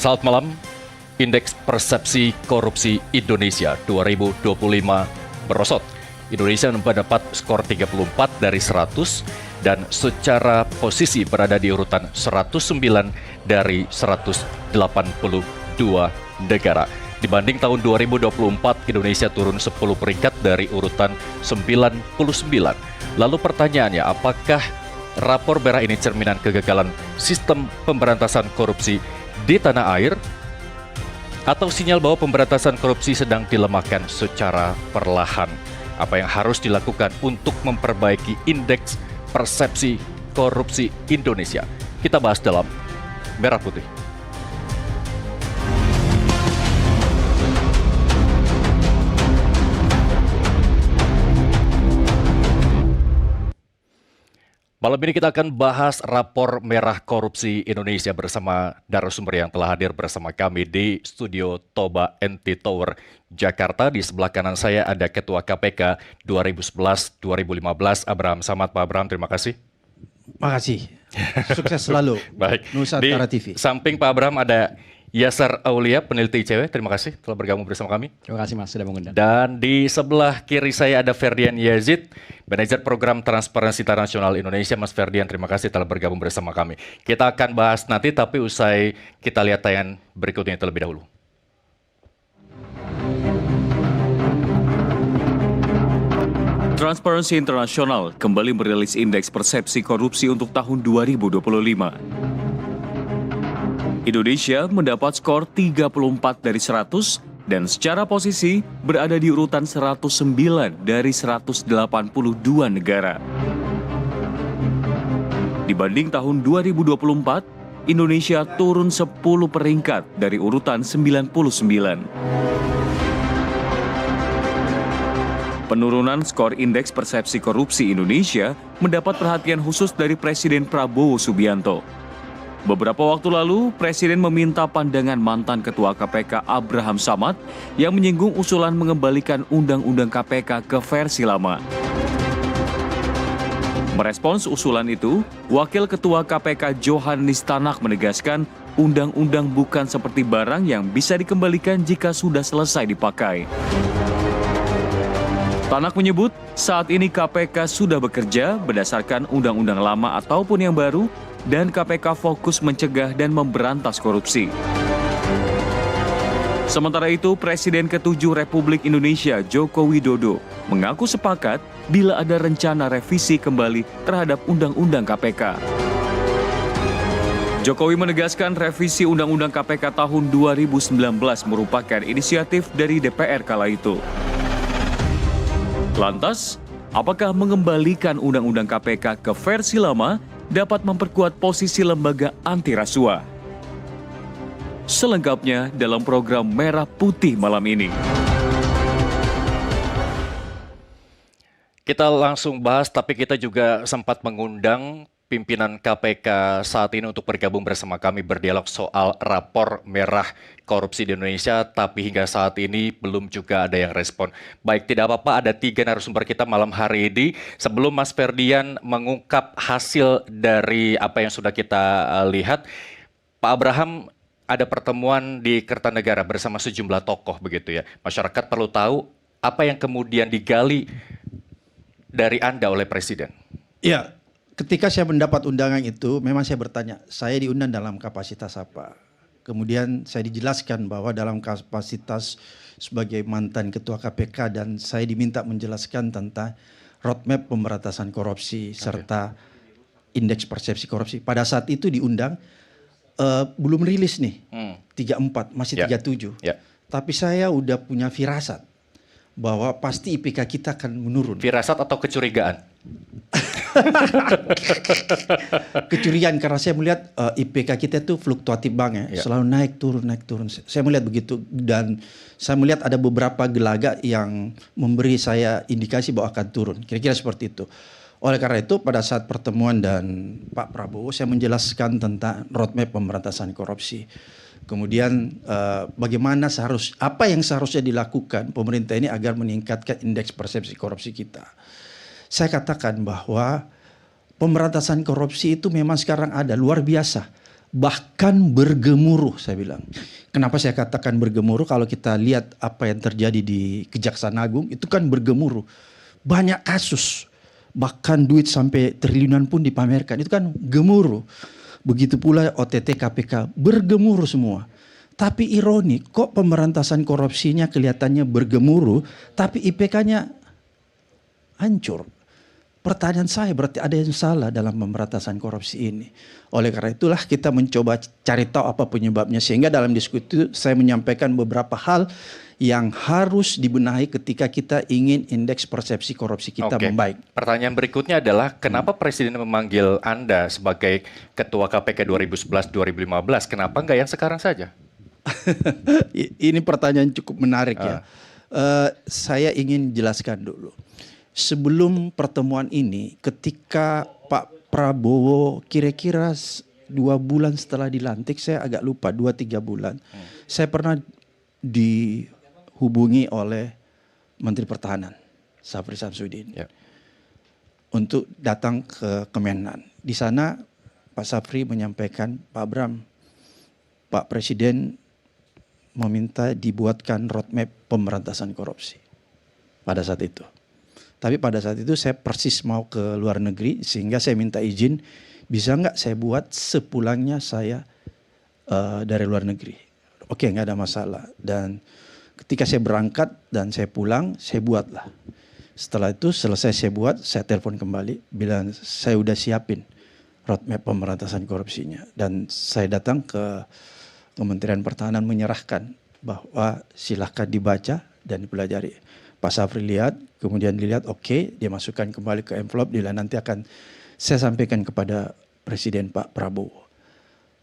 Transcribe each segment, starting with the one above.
Selamat malam. Indeks Persepsi Korupsi Indonesia 2025 merosot. Indonesia mendapat skor 34 dari 100 dan secara posisi berada di urutan 109 dari 182 negara. Dibanding tahun 2024, Indonesia turun 10 peringkat dari urutan 99. Lalu pertanyaannya, apakah rapor merah ini cerminan kegagalan sistem pemberantasan korupsi di tanah air? Atau sinyal bahwa pemberantasan korupsi sedang dilemahkan secara perlahan? Apa yang harus dilakukan untuk memperbaiki indeks persepsi korupsi Indonesia? Kita bahas dalam Merah Putih. Malam ini kita akan bahas rapor merah korupsi Indonesia bersama narasumber yang telah hadir bersama kami di studio Toba NT Tower, Jakarta. Di sebelah kanan saya ada Ketua KPK 2011-2015, Abraham Samad. Pak Abraham, terima kasih. Makasih. Sukses selalu. Baik. Nusantara Di TV. samping Pak Abraham ada Yasar Aulia, peneliti ICW. Terima kasih telah bergabung bersama kami. Terima kasih Mas sudah mengundang. Dan di sebelah kiri saya ada Ferdian Yazid, Manajer Program Transparansi Internasional Indonesia. Mas Ferdian, terima kasih telah bergabung bersama kami. Kita akan bahas nanti, tapi usai kita lihat tayangan berikutnya terlebih dahulu. Transparansi Internasional kembali merilis indeks persepsi korupsi untuk tahun 2025. Indonesia mendapat skor 34 dari 100 dan secara posisi berada di urutan 109 dari 182 negara. Dibanding tahun 2024, Indonesia turun 10 peringkat dari urutan 99. Penurunan skor indeks persepsi korupsi Indonesia mendapat perhatian khusus dari Presiden Prabowo Subianto. Beberapa waktu lalu, Presiden meminta pandangan mantan Ketua KPK Abraham Samad yang menyinggung usulan mengembalikan Undang-Undang KPK ke versi lama. Merespons usulan itu, Wakil Ketua KPK Johannes Tanak menegaskan undang-undang bukan seperti barang yang bisa dikembalikan jika sudah selesai dipakai. Tanak menyebut saat ini KPK sudah bekerja berdasarkan undang-undang lama ataupun yang baru, dan KPK fokus mencegah dan memberantas korupsi. Sementara itu, Presiden ke-7 Republik Indonesia Joko Widodo mengaku sepakat bila ada rencana revisi kembali terhadap Undang-Undang KPK. Jokowi menegaskan revisi Undang-Undang KPK tahun 2019 merupakan inisiatif dari DPR kala itu. Lantas, apakah mengembalikan Undang-Undang KPK ke versi lama dapat memperkuat posisi lembaga anti rasuah? Selengkapnya dalam program Merah Putih malam ini. Kita langsung bahas, tapi kita juga sempat mengundang pimpinan KPK saat ini untuk bergabung bersama kami berdialog soal rapor merah korupsi di Indonesia, tapi hingga saat ini belum juga ada yang respon. Baik, tidak apa-apa, ada 3 narasumber kita malam hari ini. Sebelum Mas Ferdian mengungkap hasil dari apa yang sudah kita lihat, Pak Abraham ada pertemuan di Kertanegara bersama sejumlah tokoh begitu ya. Masyarakat perlu tahu apa yang kemudian digali dari Anda oleh Presiden. Ya, ketika saya mendapat undangan itu, memang saya bertanya, saya diundang dalam kapasitas apa? Kemudian saya dijelaskan bahwa dalam kapasitas sebagai mantan Ketua KPK dan saya diminta menjelaskan tentang roadmap pemberantasan korupsi serta indeks persepsi korupsi. Pada saat itu diundang, belum rilis nih, 34, masih 37. Tapi saya udah punya firasat bahwa pasti IPK kita akan menurun. Firasat atau kecurigaan? Kecurigaan karena saya melihat IPK kita itu fluktuatif banget, selalu naik turun. Saya melihat begitu dan saya melihat ada beberapa gelagat yang memberi saya indikasi bahwa akan turun. Kira-kira seperti itu. Oleh karena itu pada saat pertemuan dan Pak Prabowo saya menjelaskan tentang roadmap pemberantasan korupsi. Kemudian bagaimana apa yang seharusnya dilakukan pemerintah ini agar meningkatkan indeks persepsi korupsi kita. Saya katakan bahwa pemberantasan korupsi itu memang sekarang ada luar biasa. bahkan bergemuruh, saya bilang. Kenapa saya katakan bergemuruh? Kalau kita lihat apa yang terjadi di Kejaksaan Agung, itu kan bergemuruh. Banyak kasus, bahkan duit sampai triliunan pun dipamerkan. Itu kan gemuruh. Begitu pula OTT KPK, bergemuruh semua. Tapi ironi, kok pemberantasan korupsinya kelihatannya bergemuruh, tapi IPK-nya hancur. Pertanyaan saya, berarti ada yang salah dalam pemberantasan korupsi ini. Oleh karena itulah kita mencoba cari tahu apa penyebabnya. Sehingga dalam diskusi itu saya menyampaikan beberapa hal yang harus dibenahi ketika kita ingin indeks persepsi korupsi kita membaik. Pertanyaan berikutnya adalah kenapa Presiden memanggil Anda sebagai Ketua KPK 2011-2015? Kenapa nggak yang sekarang saja? Ini pertanyaan cukup menarik ya. Saya ingin jelaskan dulu. Sebelum pertemuan ini, ketika Pak Prabowo kira-kira 2 bulan setelah dilantik, saya agak lupa 2-3 bulan, saya pernah dihubungi oleh Menteri Pertahanan Syafri Samsudin untuk datang ke Kemenhan. Di sana Pak Syafri menyampaikan, Pak Bram, Pak Presiden meminta dibuatkan roadmap pemberantasan korupsi pada saat itu. Tapi pada saat itu saya persis mau ke luar negeri sehingga saya minta izin, bisa nggak saya buat sepulangnya saya dari luar negeri. Oke, nggak ada masalah. Dan ketika saya berangkat dan saya pulang, saya buatlah. Setelah itu selesai saya buat, saya telepon kembali, bilang saya udah siapin roadmap pemberantasan korupsinya. Dan saya datang ke Kementerian Pertahanan menyerahkan bahwa silahkan dibaca dan dipelajari. Pak Syafri lihat, kemudian dilihat oke, dia masukkan kembali ke envelope, dia nanti akan saya sampaikan kepada Presiden Pak Prabowo.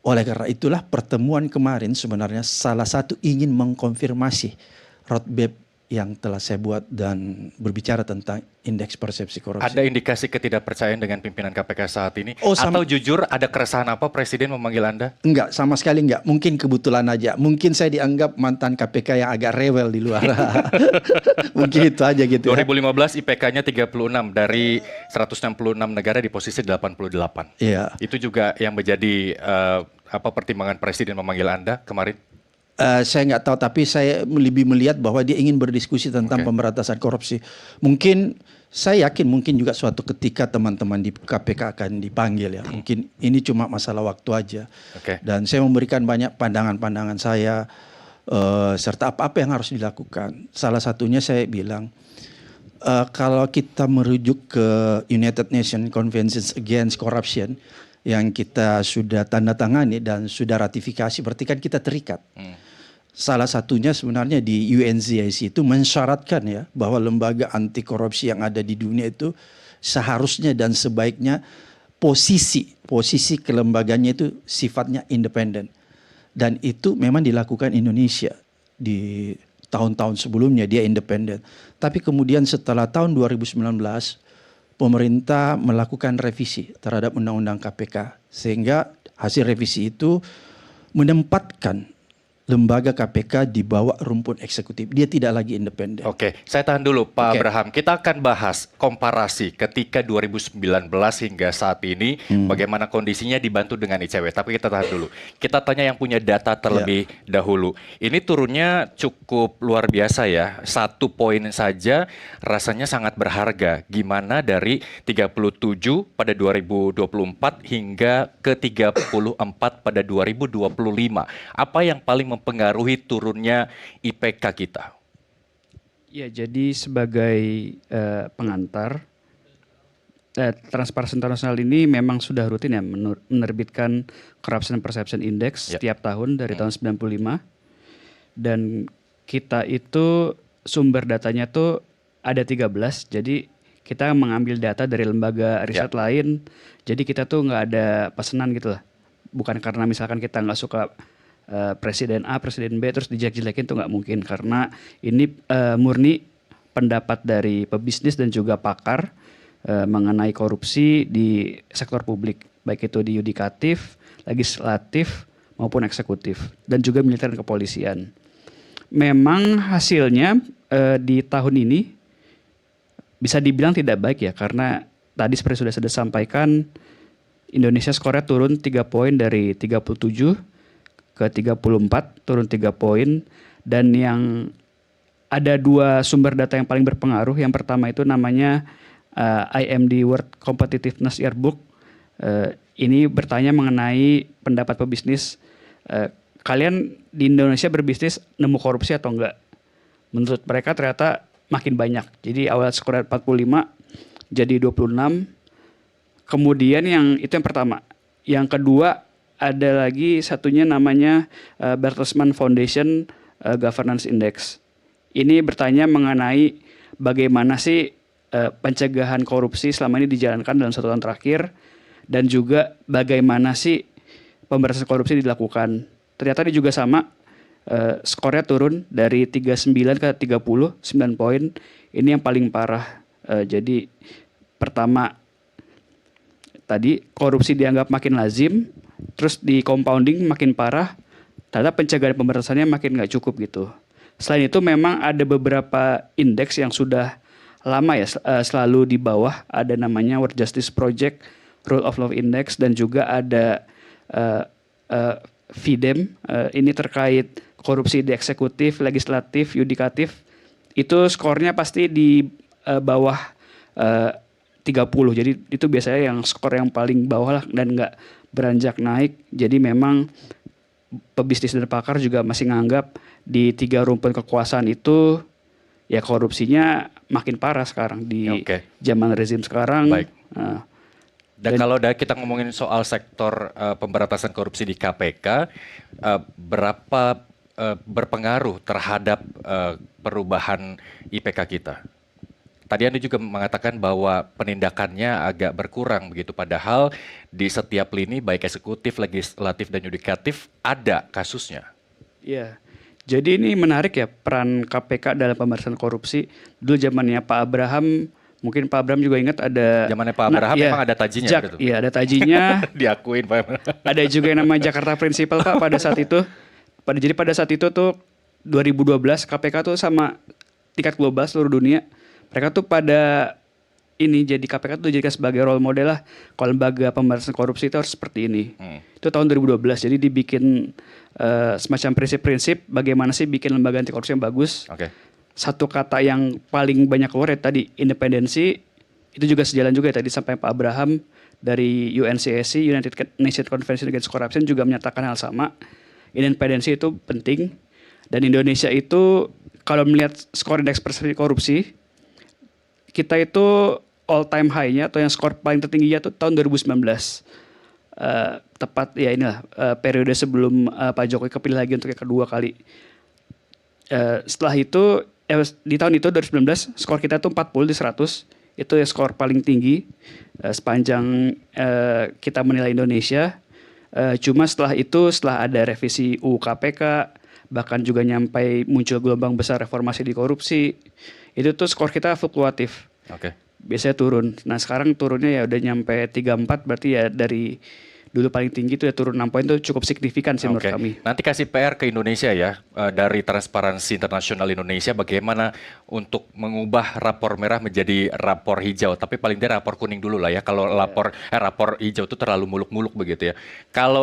Oleh karena itulah pertemuan kemarin sebenarnya salah satu ingin mengkonfirmasi roadmap yang telah saya buat dan berbicara tentang indeks persepsi korupsi. Ada indikasi ketidakpercayaan dengan pimpinan KPK saat ini? Oh, atau jujur ada keresahan apa Presiden memanggil Anda? Enggak, sama sekali enggak. Mungkin kebetulan aja. Mungkin saya dianggap mantan KPK yang agak rewel di luar. Mungkin itu aja gitu 2015 IPK-nya 36 dari 166 negara di posisi 88. Iya. Itu juga yang menjadi pertimbangan Presiden memanggil Anda kemarin? Saya nggak tahu, tapi saya lebih melihat bahwa dia ingin berdiskusi tentang pemberantasan korupsi. Mungkin saya yakin mungkin juga suatu ketika teman-teman di KPK akan dipanggil ya. Mungkin ini cuma masalah waktu aja. Dan saya memberikan banyak pandangan-pandangan saya serta apa-apa yang harus dilakukan. Salah satunya saya bilang kalau kita merujuk ke United Nations Convention Against Corruption yang kita sudah tanda tangani dan sudah ratifikasi, berarti kan kita terikat. Salah satunya sebenarnya di UNCIC itu mensyaratkan ya bahwa lembaga anti korupsi yang ada di dunia itu seharusnya dan sebaiknya posisi kelembaganya itu sifatnya independen. Dan itu memang dilakukan Indonesia di tahun-tahun sebelumnya dia independen. Tapi kemudian setelah tahun 2019 pemerintah melakukan revisi terhadap Undang-Undang KPK sehingga hasil revisi itu menempatkan lembaga KPK di bawah rumpun eksekutif. Dia tidak lagi independen. Oke, saya tahan dulu Pak Abraham. Kita akan bahas komparasi ketika 2019 hingga saat ini bagaimana kondisinya dibantu dengan ICW. Tapi kita tahan dulu. Kita tanya yang punya data terlebih dahulu. Ini turunnya cukup luar biasa ya. 1 poin saja rasanya sangat berharga. Gimana dari 37 pada 2024 hingga ke 34 pada 2025. Apa yang paling mempengaruhi turunnya IPK kita? Ya, jadi sebagai pengantar, Transparency International ini memang sudah rutin ya menerbitkan Corruption Perception Index setiap tahun dari tahun 95. Dan kita itu sumber datanya tuh ada 13. Jadi kita mengambil data dari lembaga riset lain. Jadi kita tuh nggak ada pesanan gitu lah. Bukan karena misalkan kita nggak suka Presiden A, Presiden B terus dijelek-jelekin tuh nggak mungkin, karena ini murni pendapat dari pebisnis dan juga pakar mengenai korupsi di sektor publik, baik itu di yudikatif, legislatif maupun eksekutif dan juga militer dan kepolisian. Memang hasilnya di tahun ini bisa dibilang tidak baik ya, karena tadi seperti sudah sampaikan Indonesia skornya turun 3 poin dari 37 ke 34, turun 3 poin. Dan yang ada 2 sumber data yang paling berpengaruh. Yang pertama itu namanya IMD World Competitiveness Yearbook. Ini bertanya mengenai pendapat pebisnis. Kalian di Indonesia berbisnis nemu korupsi atau enggak? Menurut mereka ternyata makin banyak. Jadi awal skor 45 jadi 26. Kemudian itu yang pertama. Yang kedua ada lagi satunya namanya Bertelsmann Foundation Governance Index. Ini bertanya mengenai bagaimana sih pencegahan korupsi selama ini dijalankan dalam 1 tahun terakhir, dan juga bagaimana sih pemberantasan korupsi dilakukan. Ternyata ini juga sama, skornya turun dari 39 ke 30, 9 poin. Ini yang paling parah. Jadi pertama tadi korupsi dianggap makin lazim, terus di compounding makin parah, ternyata pencegahan pemberantasannya makin nggak cukup gitu. Selain itu memang ada beberapa indeks yang sudah lama ya selalu di bawah, ada namanya World Justice Project, Rule of Law Index, dan juga ada FIDEM, ini terkait korupsi di eksekutif, legislatif, yudikatif. Itu skornya pasti di bawah 30. Jadi itu biasanya yang skor yang paling bawah lah dan nggak beranjak naik. Jadi memang pebisnis dan pakar juga masih nganggap di 3 rumpun kekuasaan itu ya korupsinya makin parah sekarang di zaman rezim sekarang. Baik. Dan kalau kita ngomongin soal sektor pemberantasan korupsi di KPK, berapa berpengaruh terhadap perubahan IPK kita? Tadi Anda juga mengatakan bahwa penindakannya agak berkurang begitu, padahal di setiap lini baik eksekutif, legislatif, dan yudikatif ada kasusnya. Iya, jadi ini menarik ya peran KPK dalam pemberantasan korupsi. Dulu zamannya Pak Abraham, mungkin Pak Abraham juga ingat ada... Zamannya Pak Abraham memang ada tajinya. Iya, ada tajinya. Diakuin Pak. Ada juga yang namanya Jakarta Principle Pak pada saat itu. Jadi pada saat itu tuh 2012 KPK tuh sama tingkat global seluruh dunia. Mereka tuh pada ini jadi KPK tuh dijadikan sebagai role model lah. Kalau lembaga pemberantasan korupsi itu harus seperti ini. Itu tahun 2012. Jadi dibikin semacam prinsip-prinsip bagaimana sih bikin lembaga anti korupsi yang bagus. Satu kata yang paling banyak keluar ya tadi independensi. Itu juga sejalan juga ya tadi sampai Pak Abraham dari UNCSC, United Nations Convention Against Corruption, juga menyatakan hal sama. Independensi itu penting. Dan Indonesia itu kalau melihat skor indeks persepsi korupsi, kita itu all time high-nya atau yang skor paling tertingginya itu tahun 2019. Tepat ya inilah periode sebelum Pak Jokowi kepilih lagi untuk yang kedua kali. Setelah itu di tahun itu 2019 skor kita itu 40 di 100. Itu ya skor paling tinggi sepanjang kita menilai Indonesia. Cuma setelah itu, setelah ada revisi UU KPK, bahkan juga nyampai muncul gelombang besar reformasi di korupsi, itu tuh skor kita fluktuatif. Biasanya turun. Nah sekarang turunnya ya udah nyampe 34, berarti ya dari dulu paling tinggi itu ya turun 6 poin, itu cukup signifikan sih menurut kami. Nanti kasih PR ke Indonesia ya, dari Transparansi Internasional Indonesia bagaimana untuk mengubah rapor merah menjadi rapor hijau. Tapi paling tidak rapor kuning dulu lah ya, kalau rapor hijau itu terlalu muluk-muluk begitu ya. Kalau